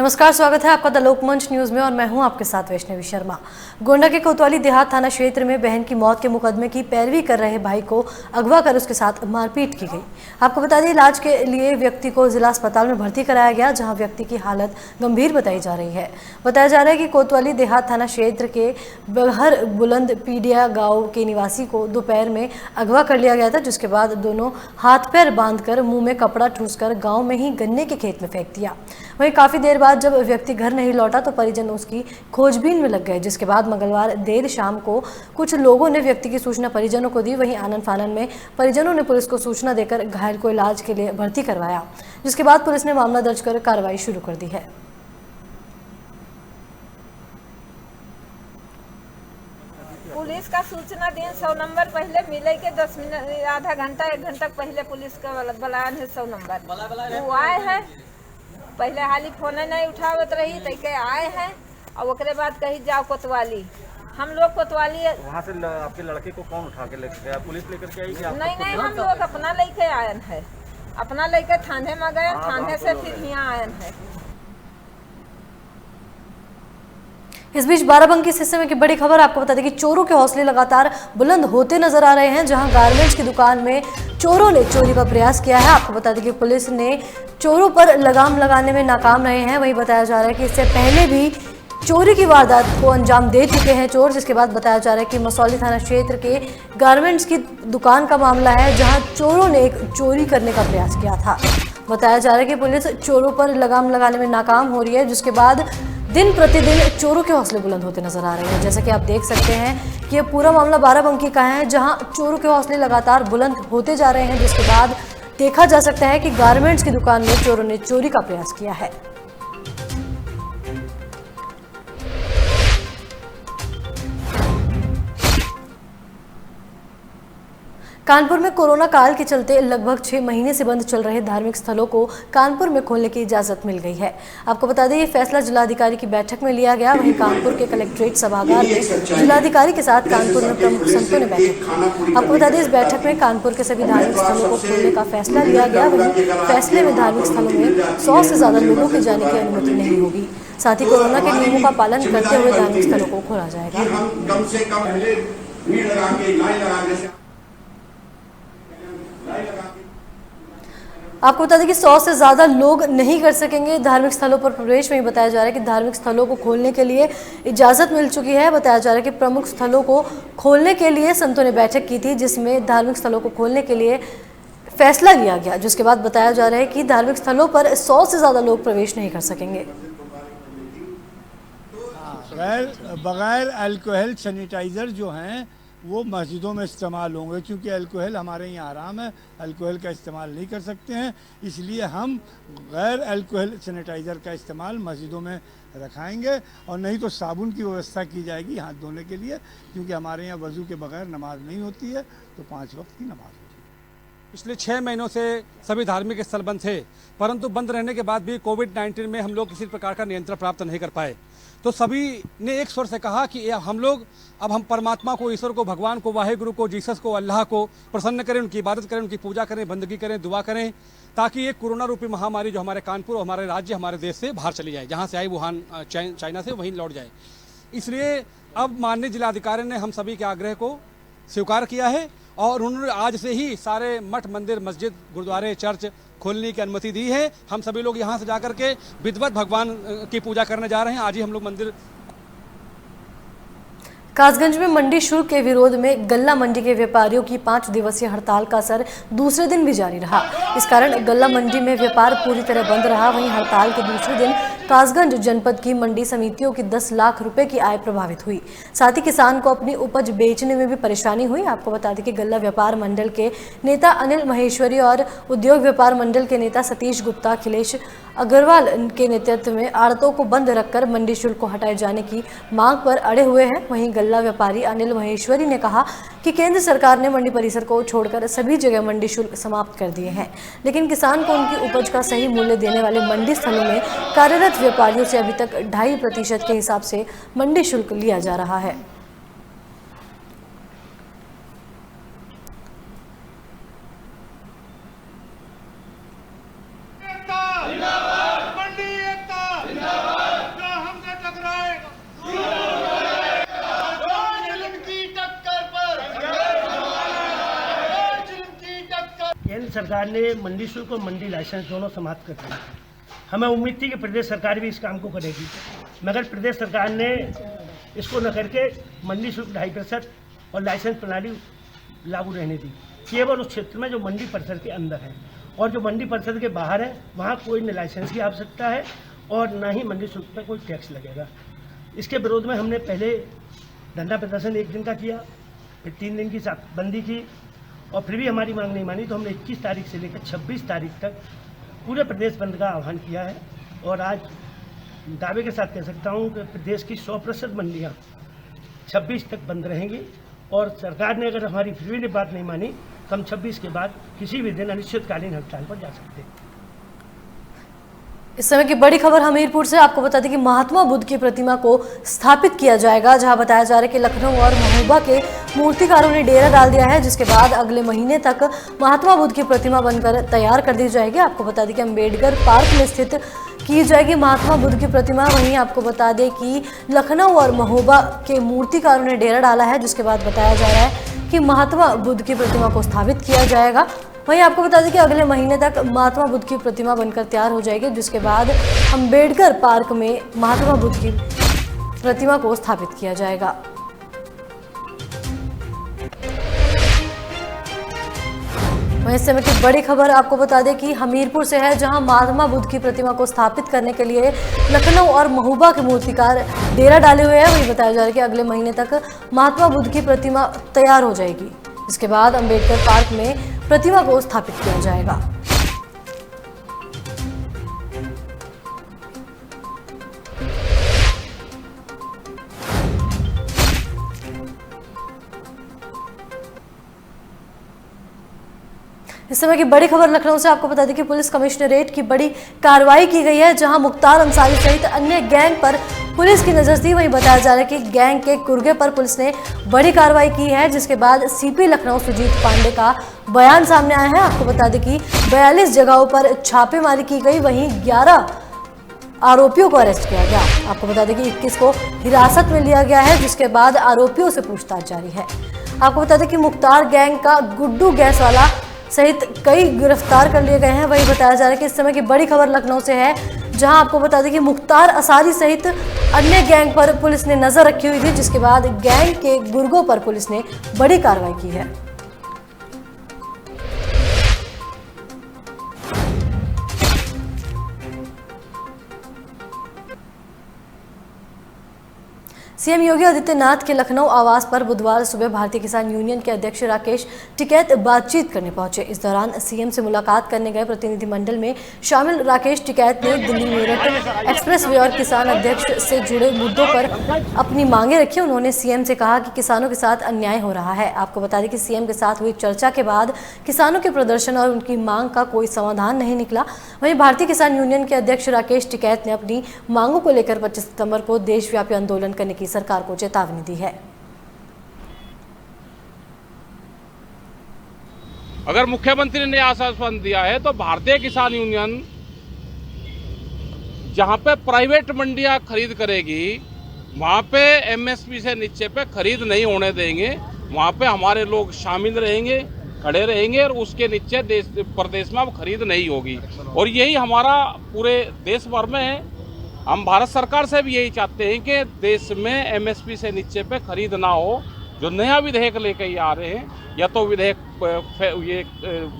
नमस्कार, स्वागत है आपका द लोकमंच न्यूज में और मैं हूं आपके साथ वैष्णवी शर्मा। गोंडा के कोतवाली देहात थाना क्षेत्र में बहन की मौत के मुकदमे की पैरवी कर रहे भाई को अगवा कर उसके साथ मारपीट की गई। आपको बता दें, इलाज के लिए व्यक्ति को जिला अस्पताल में भर्ती कराया गया, जहां व्यक्ति की हालत गंभीर बताई जा रही है। बताया जा रहा है कि कोतवाली देहात थाना क्षेत्र के बहर बुलंद पीडिया गाँव के निवासी को दोपहर में अगवा कर लिया गया था, जिसके बाद दोनों हाथ पैर बांधकर मुंह में कपड़ा ठूसकर गाँव में ही गन्ने के खेत में फेंक दिया। वहीं काफी देर बाद जब व्यक्ति घर नहीं लौटा तो परिजन उसकी खोजबीन में लग गए, जिसके बाद मंगलवार देर शाम को कुछ लोगों ने व्यक्ति की सूचना परिजनों को दी। वहीं आनन फानन में परिजनों ने पुलिस को सूचना देकर घायल को इलाज के लिए भर्ती करवाया, जिसके बाद पुलिस ने मामला दर्ज कर कार्रवाई शुरू कर दी है। पुलिस का सूचना दिन 100 नंबर पहले मिले के 10 मिनट आधा घंटा 1 घंटा पहले पुलिस का बलान है 100 नंबर। वो आए हैं, पहले हाली फोन नहीं उठावत रही तै के आए हैं और ओकरे बाद कही जाओ कोतवाली। हम लोग कोतवाली वहाँ से आपके लड़के को कौन उठा के लेके गया? पुलिस लेकर के आई? नहीं, हम लोग अपना लेके आए हैं, अपना लेके थाने में गए, थाने से फिर यहाँ आए हैं। इस बीच बाराबंकी से समय की बड़ी खबर आपको बता दें कि चोरों के हौसले लगातार बुलंद होते नजर आ रहे हैं, जहां गारमेंट्स की दुकान में चोरों ने चोरी का प्रयास किया है। आपको बता दें कि पुलिस ने चोरों पर लगाम लगाने में नाकाम रहे हैं। वहीं बताया जा रहा है कि इससे पहले भी चोरी की वारदात को अंजाम दे चुके हैं चोर, जिसके बाद बताया जा रहा है कि मसौली थाना क्षेत्र के गारमेंट्स की दुकान का मामला है, जहां चोरों ने एक चोरी करने का प्रयास किया था। बताया जा रहा है कि पुलिस चोरों पर लगाम लगाने में नाकाम हो रही है, जिसके बाद दिन प्रतिदिन चोरों के हौसले बुलंद होते नजर आ रहे हैं। जैसा कि आप देख सकते हैं कि ये पूरा मामला बाराबंकी का है, जहां चोरों के हौसले लगातार बुलंद होते जा रहे हैं, जिसके बाद देखा जा सकता है कि गारमेंट्स की दुकान में चोरों ने चोरी का प्रयास किया है। कानपुर में कोरोना काल के चलते लगभग 6 महीने से बंद चल रहे धार्मिक स्थलों को कानपुर में खोलने की इजाजत मिल गई है। आपको बता दें, ये फैसला जिलाधिकारी की बैठक में लिया गया। वहीं कानपुर के कलेक्ट्रेट सभागार में जिलाधिकारी के साथ कानपुर में प्रमुख संतों ने बैठक की। आपको बता दें, इस बैठक में कानपुर के सभी धार्मिक स्थलों को खोलने का फैसला लिया गया। वहीं फैसले में धार्मिक स्थलों में 100 से ज्यादा लोगों के जाने की अनुमति नहीं होगी। साथ ही कोरोना के नियमों का पालन करते हुए धार्मिक स्थलों को खोला जाएगा। आपको बता दें कि 100 से ज़्यादा लोग नहीं कर सकेंगे धार्मिक स्थलों पर प्रवेश। वहीं बताया जा रहा है कि धार्मिक स्थलों को खोलने के लिए इजाज़त मिल चुकी है। बताया जा रहा है कि प्रमुख स्थलों को खोलने के लिए संतों ने बैठक की थी, जिसमें धार्मिक स्थलों को खोलने के लिए फैसला लिया गया, जिसके बाद बताया जा रहा है कि धार्मिक स्थलों पर 100 से ज़्यादा लोग प्रवेश नहीं कर सकेंगे। बगैर अल्कोहल सैनिटाइज़र जो हैं वो मस्जिदों में इस्तेमाल होंगे, क्योंकि अल्कोहल हमारे यहाँ आराम है, अल्कोहल का इस्तेमाल नहीं कर सकते हैं। इसलिए हम गैर अल्कोहल सैनिटाइज़र का इस्तेमाल मस्जिदों में रखाएंगे और नहीं तो साबुन की व्यवस्था की जाएगी हाथ धोने के लिए, क्योंकि हमारे यहाँ वज़ू के बगैर नमाज नहीं होती है, तो 5 वक्त की नमाज होती है। पिछले 6 महीनों से सभी धार्मिक स्थल बंद थे, परंतु बंद रहने के बाद भी कोविड-19 में हम लोग किसी प्रकार का नियंत्रण प्राप्त नहीं कर पाए। तो सभी ने एक स्वर से कहा कि हम लोग अब हम परमात्मा को, ईश्वर को, भगवान को, वाहेगुरु को, जीसस को, अल्लाह को प्रसन्न करें, उनकी इबादत करें, उनकी पूजा करें, बंदगी करें, दुआ करें, ताकि ये कोरोना रूपी महामारी जो हमारे कानपुर, हमारे राज्य, हमारे देश से बाहर चली जाए, जहाँ से आई वुहान चाइना से वहीं लौट जाए। इसलिए अब माननीय जिलाधिकारी ने हम सभी के आग्रह को स्वीकार किया है और उन्होंने आज से ही सारे मठ, मंदिर, मस्जिद, गुरुद्वारे, चर्च खोलने की अनुमति दी है। हम सभी लोग यहाँ से जाकर के विधिवत भगवान की पूजा करने जा रहे हैं। आज ही हम लोग मंदिर। कासगंज में मंडी शुल्क के विरोध में गल्ला मंडी के व्यापारियों की 5 दिवसीय हड़ताल का असर दूसरे दिन भी जारी रहा। इस कारण गल्ला मंडी में व्यापार पूरी तरह बंद रहा। वहीं हड़ताल के दूसरे दिन कासगंज जनपद की मंडी समितियों की 10 लाख रुपए की आय प्रभावित हुई। साथ ही किसान को अपनी उपज बेचने में भी परेशानी हुई। आपको बता दें कि गल्ला व्यापार मंडल के नेता अनिल महेश्वरी और उद्योग व्यापार मंडल के नेता सतीश गुप्ता, अखिलेश अग्रवाल के नेतृत्व में आड़तों को बंद रखकर मंडी शुल्क को हटाए जाने की मांग पर अड़े हुए हैं। वहीं गल्ला व्यापारी अनिल महेश्वरी ने कहा कि केंद्र सरकार ने मंडी परिसर को छोड़कर सभी जगह मंडी शुल्क समाप्त कर दिए हैं, लेकिन किसान को उनकी उपज का सही मूल्य देने वाले मंडी स्थलों में कार्यरत व्यापारियों से अभी तक 2.5% के हिसाब से मंडी शुल्क लिया जा रहा है। मंडी एकता सरकार ने मंडी शुल्क और मंडी लाइसेंस दोनों समाप्त कर दिए। हमें उम्मीद थी कि प्रदेश सरकार भी इस काम को करेगी, मगर प्रदेश सरकार ने इसको न करके मंडी शुल्क 2.5% और लाइसेंस प्रणाली लागू रहने दी, केवल उस क्षेत्र में जो मंडी परिसर के अंदर है, और जो मंडी परिसर के बाहर है वहाँ कोई न लाइसेंस की आवश्यकता है और न ही मंडी शुल्क पर कोई टैक्स लगेगा। इसके विरोध में हमने पहले धरना प्रदर्शन 1 दिन का किया, फिर 3 दिन की बंदी की, और फिर भी हमारी मांग नहीं मानी तो हमने 21 तारीख से लेकर 26 तारीख तक पूरे प्रदेश बंद का आह्वान किया है। और आज दावे के साथ कह सकता हूँ कि प्रदेश की 100% मंडियाँ 26 तक बंद रहेंगी, और सरकार ने अगर हमारी फिर भी बात नहीं मानी तो हम 26 के बाद किसी भी दिन अनिश्चितकालीन हड़ताल पर जा सकते हैं। इस समय की बड़ी खबर हमीरपुर से। आपको बता दें कि महात्मा बुद्ध की प्रतिमा को स्थापित किया जाएगा, जहां बताया जा रहा है कि लखनऊ और महोबा के मूर्तिकारों ने डेरा डाल दिया है, जिसके बाद अगले महीने तक महात्मा बुद्ध की प्रतिमा बनकर तैयार कर दी जाएगी। आपको बता दें कि अम्बेडकर पार्क में स्थित की जाएगी महात्मा बुद्ध की प्रतिमा। वहीं आपको बता दें कि लखनऊ और महोबा के मूर्तिकारों ने डेरा डाला है, जिसके बाद बताया जा रहा है कि महात्मा बुद्ध की प्रतिमा को स्थापित किया जाएगा। वहीं आपको बता दें कि अगले महीने तक महात्मा बुद्ध की प्रतिमा बनकर तैयार हो जाएगी, जिसके बाद अम्बेडकर पार्क में महात्मा बुद्ध की प्रतिमा को स्थापित किया जाएगा। वहीं इस समय की बड़ी खबर आपको बता दें कि हमीरपुर से है, जहां महात्मा बुद्ध की प्रतिमा को स्थापित करने के लिए लखनऊ और महोबा के मूर्तिकार डेरा डाले हुए हैं। वही बताया जा रहा है कि अगले महीने तक महात्मा बुद्ध की प्रतिमा तैयार हो जाएगी, इसके बाद अम्बेडकर पार्क में प्रतिमा को स्थापित किया जाएगा। इस समय की बड़ी खबर लखनऊ से। आपको बता दें कि पुलिस कमिश्नरेट की बड़ी कार्रवाई की गई है, जहां मुख्तार अंसारी सहित अन्य गैंग पर पुलिस की नजर थी। वहीं बताया जा रहा है कि गैंग के कुर्गे पर पुलिस ने बड़ी कार्रवाई की है, जिसके बाद सीपी लखनऊ सुजीत पांडे का बयान सामने आया है। आपको बता दें कि 42 जगहों पर छापेमारी की गई, वहीं 11 आरोपियों को अरेस्ट किया गया। आपको बता दें कि 21 को हिरासत में लिया गया है, जिसके बाद आरोपियों से पूछताछ जारी है। आपको बता दें कि मुख्तार गैंग का गुड्डू गैस वाला सहित कई गिरफ्तार कर लिए गए हैं। वही बताया जा रहा है कि इस समय की बड़ी खबर लखनऊ से है, जहां आपको बता दें कि मुख्तार अंसारी सहित अन्य गैंग पर पुलिस ने नजर रखी हुई थी, जिसके बाद गैंग के गुर्गों पर पुलिस ने बड़ी कार्रवाई की है। सीएम योगी आदित्यनाथ के लखनऊ आवास पर बुधवार सुबह भारतीय किसान यूनियन के अध्यक्ष राकेश टिकैत बातचीत करने पहुंचे। इस दौरान सीएम से मुलाकात करने गए प्रतिनिधिमंडल में शामिल राकेश टिकैत ने दिल्ली मेरठ एक्सप्रेस वे और किसान अध्यक्ष से जुड़े मुद्दों पर अपनी मांगे रखी। उन्होंने सीएम से कहा कि किसानों के साथ अन्याय हो रहा है। आपको बता दें कि सीएम के साथ हुई चर्चा के बाद किसानों के प्रदर्शन और उनकी मांग का कोई समाधान नहीं निकला। वहीं भारतीय किसान यूनियन के अध्यक्ष राकेश टिकैत ने अपनी मांगों को लेकर 25 सितंबर को देशव्यापी आंदोलन करने की सरकार को चेतावनी दी है। अगर मुख्यमंत्री ने आश्वासन दिया है तो भारतीय किसान यूनियन जहां पे प्राइवेट मंडियां खरीद करेगी वहां पे एमएसपी से नीचे पे खरीद नहीं होने देंगे। वहां पे हमारे लोग शामिल रहेंगे, खड़े रहेंगे और उसके नीचे प्रदेश में अब खरीद नहीं होगी। और यही हमारा पूरे देश भर में है। हम भारत सरकार से भी यही चाहते हैं कि देश में एमएसपी से नीचे पे खरीद ना हो। जो नया विधेयक लेके आ रहे हैं या तो विधेयक ये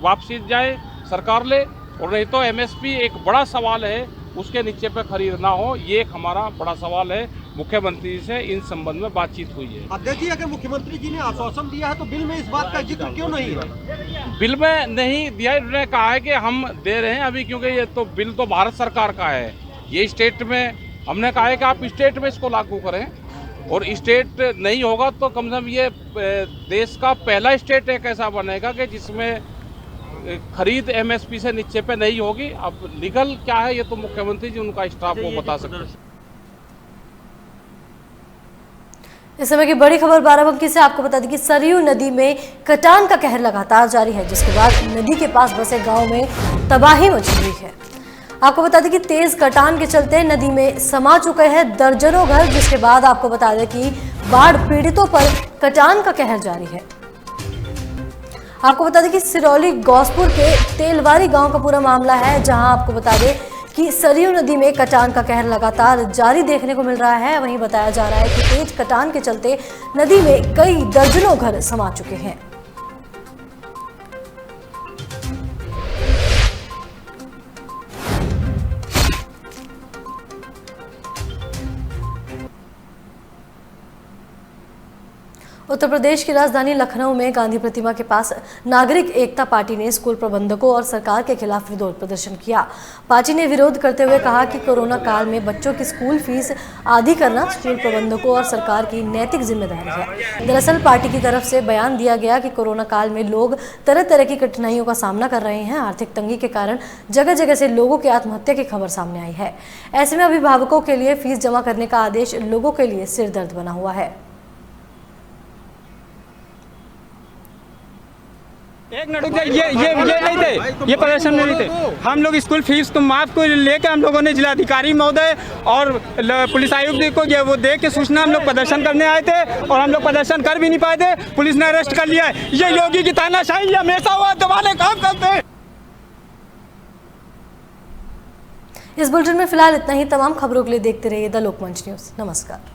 वापसी जाए सरकार ले, और नहीं तो एमएसपी एक बड़ा सवाल है, उसके नीचे पे खरीद ना हो। ये एक हमारा बड़ा सवाल है। मुख्यमंत्री से इन संबंध में बातचीत हुई है। अध्यक्ष जी, अगर मुख्यमंत्री जी ने आश्वासन दिया है तो बिल में इस बात का जिक्र क्यों नहीं है? बिल में नहीं दिया, उन्होंने कहा है कि हम दे रहे हैं अभी, क्योंकि ये तो बिल तो भारत सरकार का है। ये स्टेट में हमने कहा है कि आप स्टेट में इसको लागू करें, और स्टेट नहीं होगा तो कम से कम ये देश का पहला स्टेट एक ऐसा बनेगा कि जिसमें खरीद एमएसपी से नीचे पे नहीं होगी। अब लीगल क्या है ये तो मुख्यमंत्री जी उनका स्टाफ को बता सकते हैं। इस समय की बड़ी खबर बाराबंकी से। आपको बता दें कि सरयू नदी में कटान का कहर लगातार जारी है, जिसके बाद नदी के पास बसे गांव में तबाही मची हुई है। आपको बता दें कि तेज कटान के चलते नदी में समा चुके हैं दर्जनों घर, जिसके बाद आपको बता दें कि बाढ़ पीड़ितों पर कटान का कहर जारी है। आपको बता दें कि सिरौली गौसपुर के तेलवारी गांव का पूरा मामला है, जहां आपको बता दें कि सरयू नदी में कटान का कहर लगातार जारी देखने को मिल रहा है। वहीं बताया जा रहा है कि तेज कटान के चलते नदी में कई दर्जनों घर समा चुके हैं। उत्तर प्रदेश की राजधानी लखनऊ में गांधी प्रतिमा के पास नागरिक एकता पार्टी ने स्कूल प्रबंधकों और सरकार के खिलाफ विरोध प्रदर्शन किया। पार्टी ने विरोध करते हुए कहा कि कोरोना काल में बच्चों की स्कूल फीस आधी करना स्कूल प्रबंधकों और सरकार की नैतिक जिम्मेदारी है। दरअसल पार्टी की तरफ से बयान दिया गया कि कोरोना काल में लोग तरह तरह की कठिनाइयों का सामना कर रहे हैं। आर्थिक तंगी के कारण जगह जगह से लोगों की आत्महत्या की खबर सामने आई है। ऐसे में अभिभावकों के लिए फीस जमा करने का आदेश लोगों के लिए सिरदर्द बना हुआ है। एक मिनट ये नहीं थे, ये प्रदर्शन नहीं थे। हम लोग स्कूल फीस को माफ को लेकर हम लोगों ने जिलाधिकारी महोदय और पुलिस आयुक्त को ये वो दे के सूचना हम लोग प्रदर्शन करने आए थे और हम लोग प्रदर्शन कर भी नहीं पाए थे। पुलिस ने अरेस्ट कर लिया है। ये योगी की तानाशाही हमेशा हुआ दबाने काम करते हैं। इस बुलेटिन में फिलहाल इतना ही। तमाम खबरों के लिए देखते रहिए द लोकमंच न्यूज। नमस्कार।